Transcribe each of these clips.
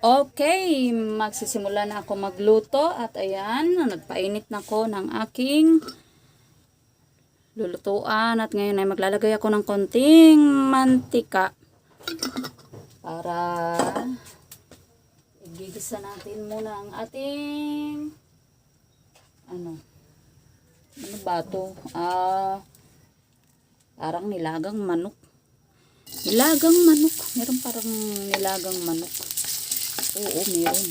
Okay, magsisimula na ako magluto at ayan, nagpainit na ako ng aking lulutuan at ngayon ay maglalagay ako ng konting mantika para igigisa natin muna ang ating ano ba to? Parang nilagang manok. Meron parang nilagang manok. Oo, meron.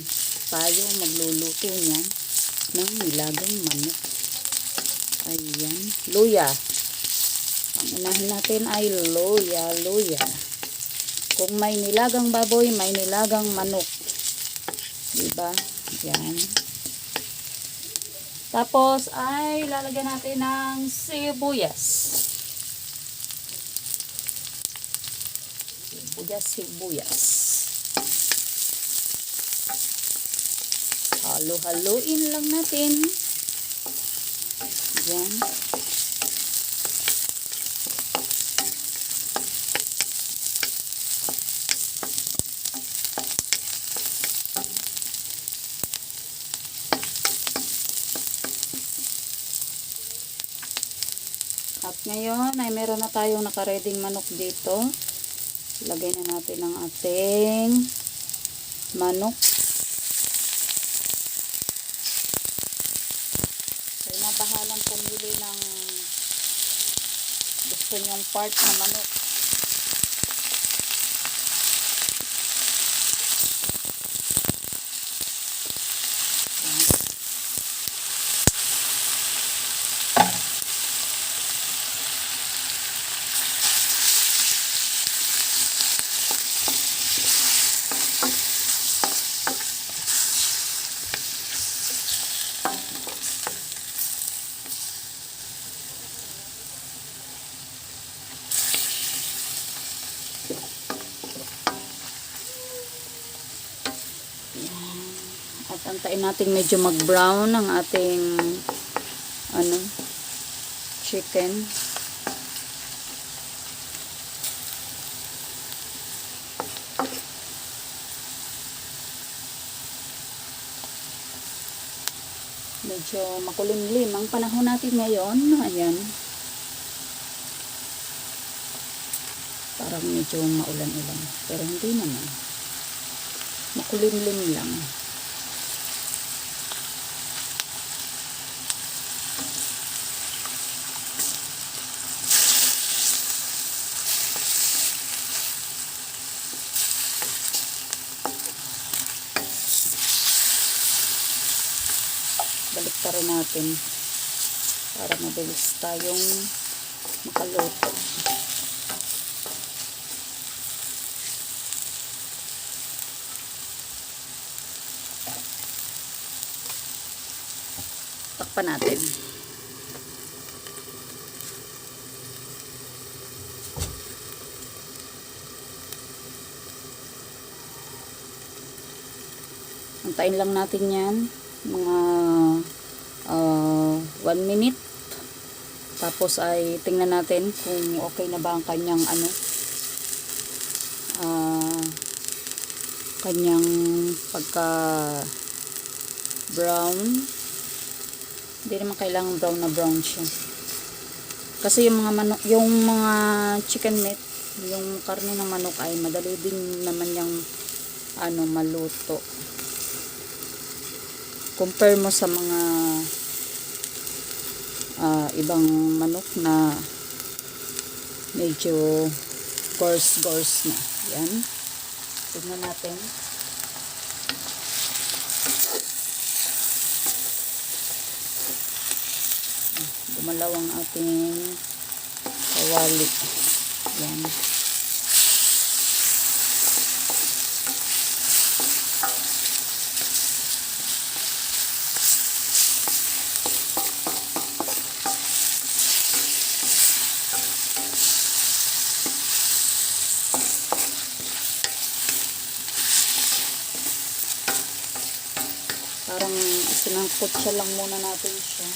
Tayo magluluto niyan ng nilagang manok. Ayan. Luya. Ang unahin natin ay luya. Kung may nilagang baboy, may nilagang manok. Diba? Ayan. Tapos ay lalagyan natin ng sibuyas. Sibuyas. Halo-haloin lang natin. Yan. At ngayon ay meron na tayong nakareding manok dito. Lagay na natin ang ating manok. Kaya na bahalang pumili ng gusto niyong part na manok. At antayin natin medyo mag-brown ang ating chicken. Medyo makulimlim ang panahon natin ngayon. Ayan. Parang medyo maulan-ulan. Pero hindi naman. Makulimlim lang. Balik pa rin natin para mabilis tayong makaluto. Takpan natin. Antayin lang natin yan mga 1 minute. Tapos ay tingnan natin kung okay na ba ang kanyang kanyang pagka brown. Hindi naman kailangan brown na brown siya. Kasi yung mga manok, yung mga chicken meat, yung karne ng manok ay madali din naman yung maluto. Compare mo sa mga ibang manok na medyo coarse na. Yan. Tignan natin. Gumalaw ang ating kawali. Yan. Parang sinangkot siya lang muna natin siya.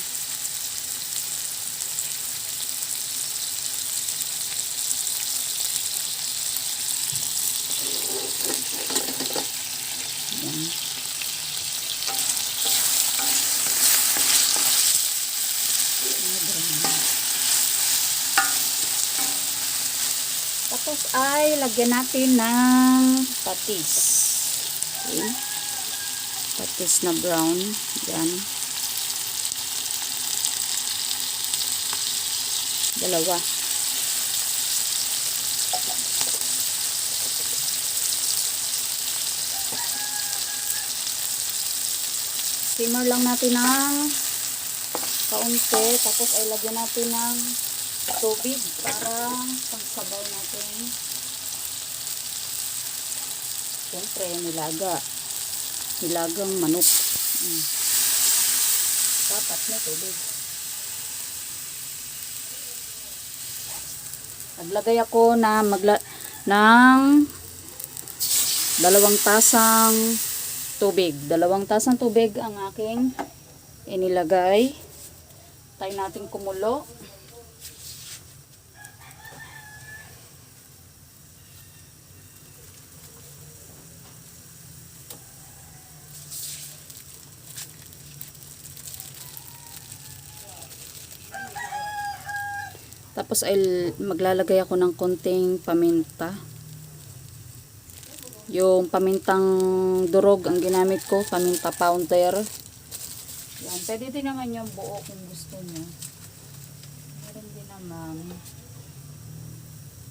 Tapos ay lagyan natin ng patis. Okay. Patis na brown. Yan. Dalawa. Simmer lang natin ng kaunti. Tapos ay lagyan natin ng tubig para pagsabaw natin. Siyempre, nilagang manok. Dapat na tubig. Naglagay ako ng 2 tasang tubig. 2 tasang tubig ang aking inilagay. Tayo natin kumulo. Tapos ay maglalagay ako ng konting paminta. Yung pamintang durog ang ginamit ko, paminta powder. Yan, pwede din naman yung buo kung gusto nyo. Meron din naman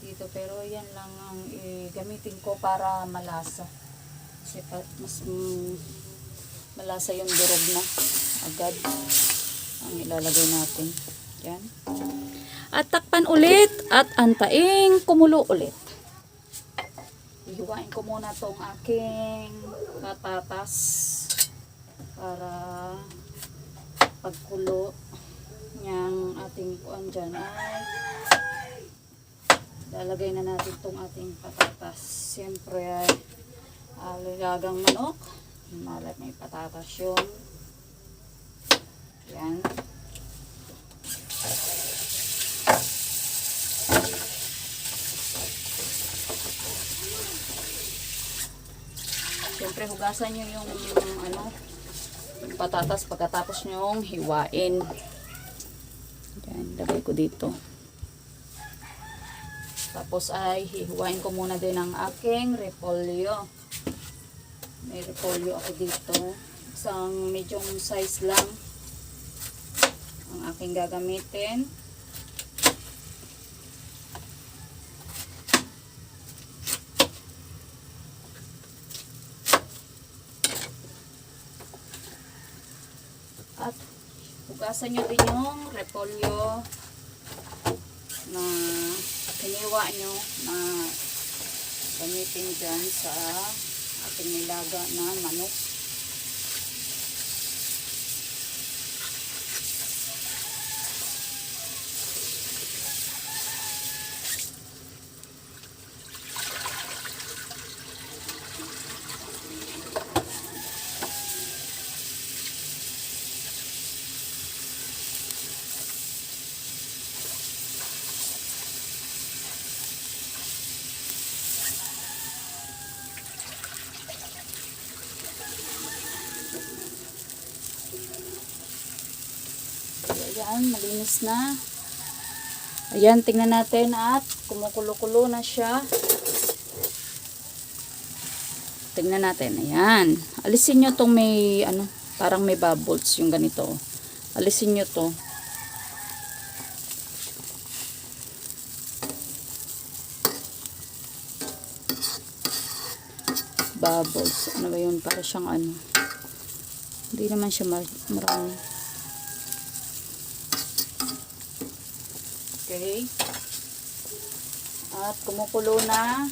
dito, pero yan lang ang gamitin ko para malasa. Kasi mas malasa yung durog na agad ang ilalagay natin. Yan. At takpan ulit at antaing kumulo ulit. Ihiwain ko muna tong aking patatas para pagkulo niyang ating kuan dyan ay lalagay na natin tong ating patatas. Siyempre ay alilagang manok. Malat may patatas yun. Yan. Siyempre, hugasan nyo yung yung patatas pagkatapos nyong hiwain. Yan, lagay ko dito. Tapos ay hihiwain ko muna din ang aking repolyo. May repolyo ako dito. Isang medium size lang ang aking gagamitin. At hugasan nyo din yung repolyo na hiniwa nyo na gamitin dyan sa ating nilaga na manok. Ayan, malinis na. Ayan, tingnan natin at kumukulo-kulo na siya. Tingnan natin. Ayan. Alisin nyo tong may, parang may bubbles yung ganito. Alisin nyo to. Bubbles. Ano ba yun? Para siyang Hindi naman siya marami. Okay. At kumukulo na.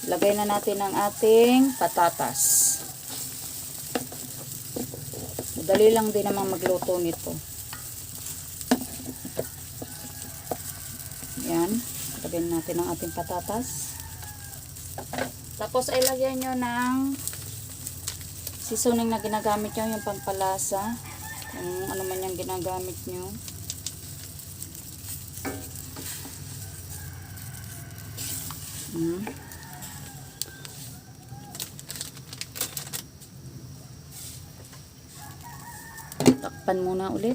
Lagay na natin ang ating patatas. Madali lang din namang magluto nito. Yan. Lagyan natin ang ating patatas. Tapos ay lagyan nyo ng seasoning na ginagamit nyo, yung pampalasa. Kung ano man yung ginagamit nyo. Takpan muna ulit.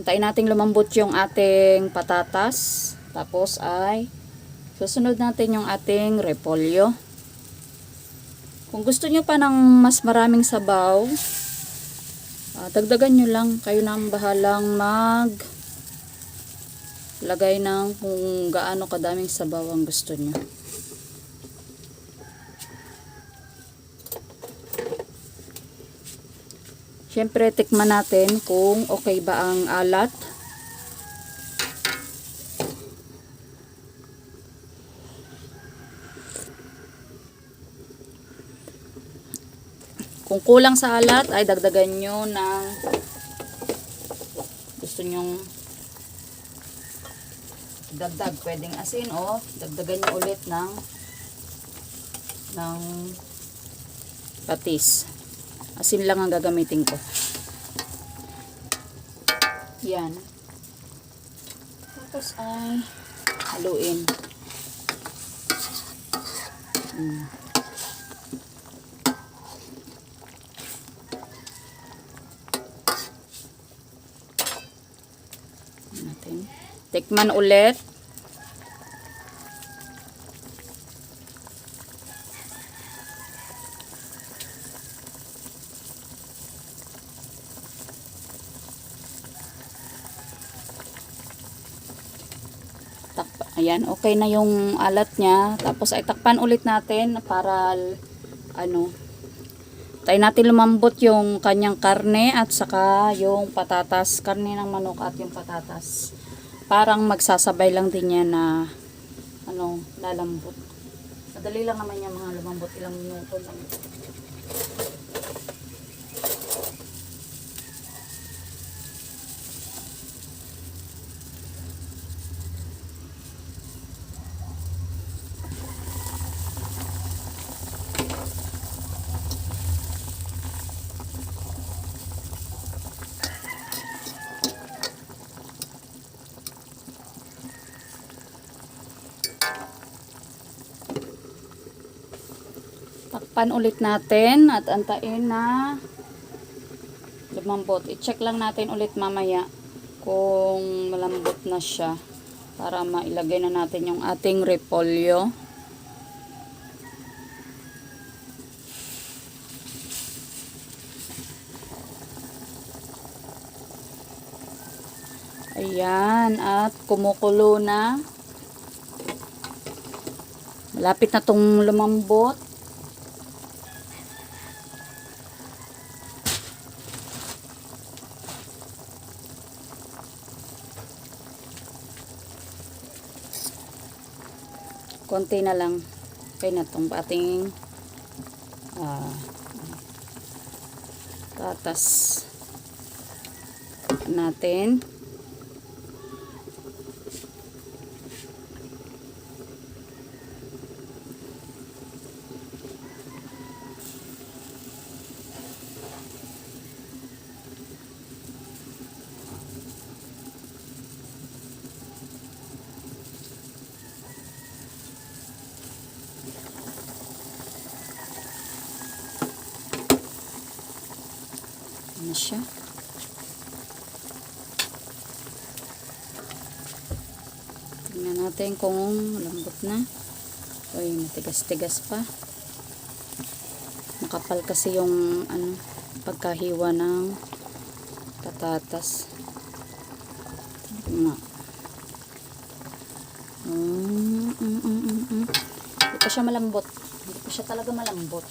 Antayin nating lumambot yung ating patatas. Tapos ay susunod natin yung ating repolyo. Kung gusto nyo pa ng mas maraming sabaw, dagdagan nyo lang. Kayo na ang bahalang lagay ng kung gaano kadaming sabaw ang gusto nyo. Siyempre, tikman natin kung okay ba ang alat. Kung kulang sa alat, ay dagdagan nyo ng gusto nyong dagdag. Pwedeng asin o dagdagan nyo ulit ng patis. Asin lang ang gagamitin ko. Yan. Tapos ay haluin. Natin. Tikman ulit. Ayan, okay na yung alat niya. Tapos ay takpan ulit natin para tayo natin lumambot yung kanyang karne at saka yung patatas, karne ng manok at yung patatas. Parang magsasabay lang din yan na lalambot. Madali lang naman yung mga lumambot, ilang minuto lang. Takpan ulit natin at antayin na lumambot. I-check lang natin ulit mamaya kung malambot na siya para mailagay na natin yung ating repolyo. Ayan, at kumukulo na. Malapit na tong lumambot. Konti na lang. Okay na itong ating tatas natin. Na siya. Tingnan natin kung lambot na. Uy, matigas-tigas pa. Makapal kasi yung pagkahiwa ng patatas. Hindi pa siya malambot. Hindi pa siya talaga malambot.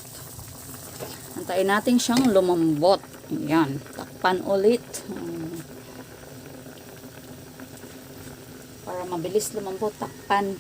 Antayin natin siyang lumambot. Ayan. Takpan ulit. Para mabilis lumambot, takpan.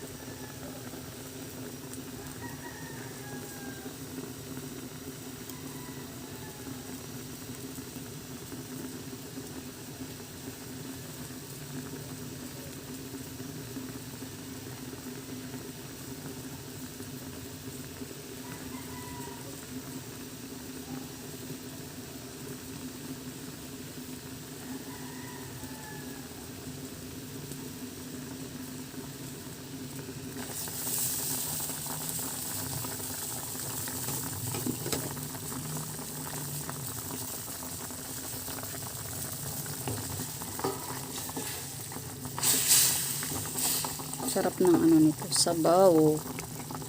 Sarap ng ano nito, sabaw.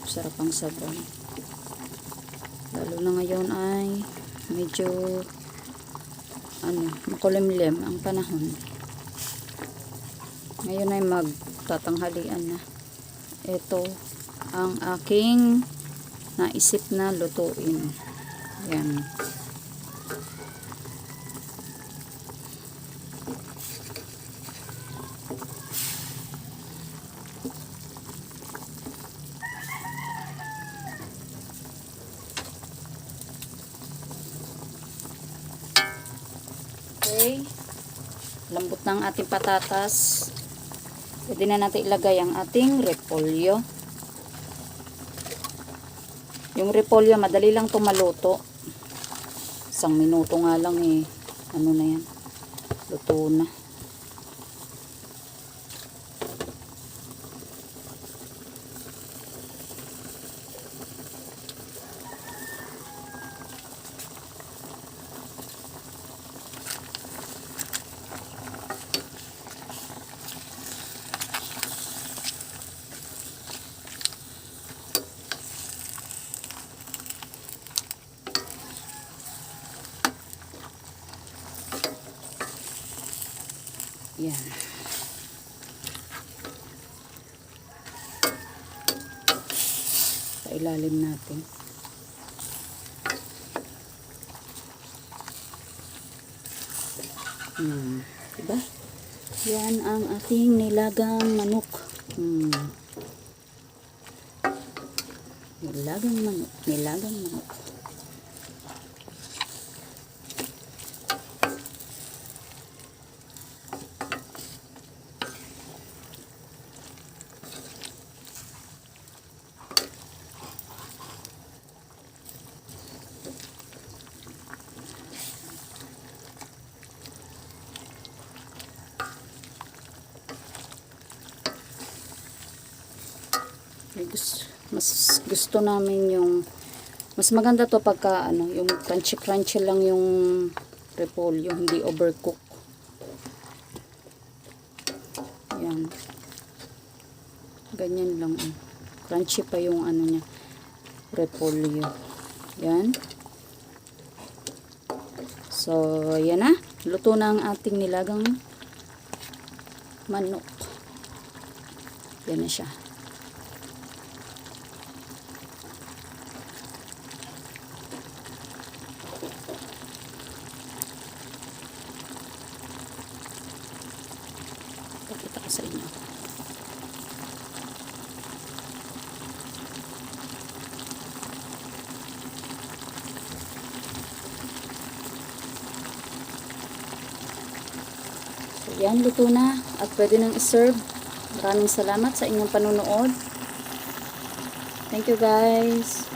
Sarap ang sabaw. Lalo na ngayon ay medyo makulimlim ang panahon. Ngayon ay magtatanghalian na. Ito ang aking naisip na lutuin. Yan. Okay. Lambot na ang ating patatas. Pwede na natin ilagay ang ating repolyo. Yung repolyo, madali lang ito maluto. 1 minuto nga lang eh. Ano na yan? Luto na. Yan. Sa ilalim natin. Diba? Yan ang ating nilagang manok. Nilagang manok. Nilagang manok. Mas gusto namin yung mas maganda to pagka yung crunchy lang yung repolyo, hindi overcook. Yan. Ganyan lang. Crunchy pa yung niya, repolyo. Yan. So, yan na. Luto na ang ating nilagang manok. Yan na siya. Pakita ko sa inyo. So, yan, luto na at pwede nang iserve. Maraming salamat sa inyong panunood. Thank you guys.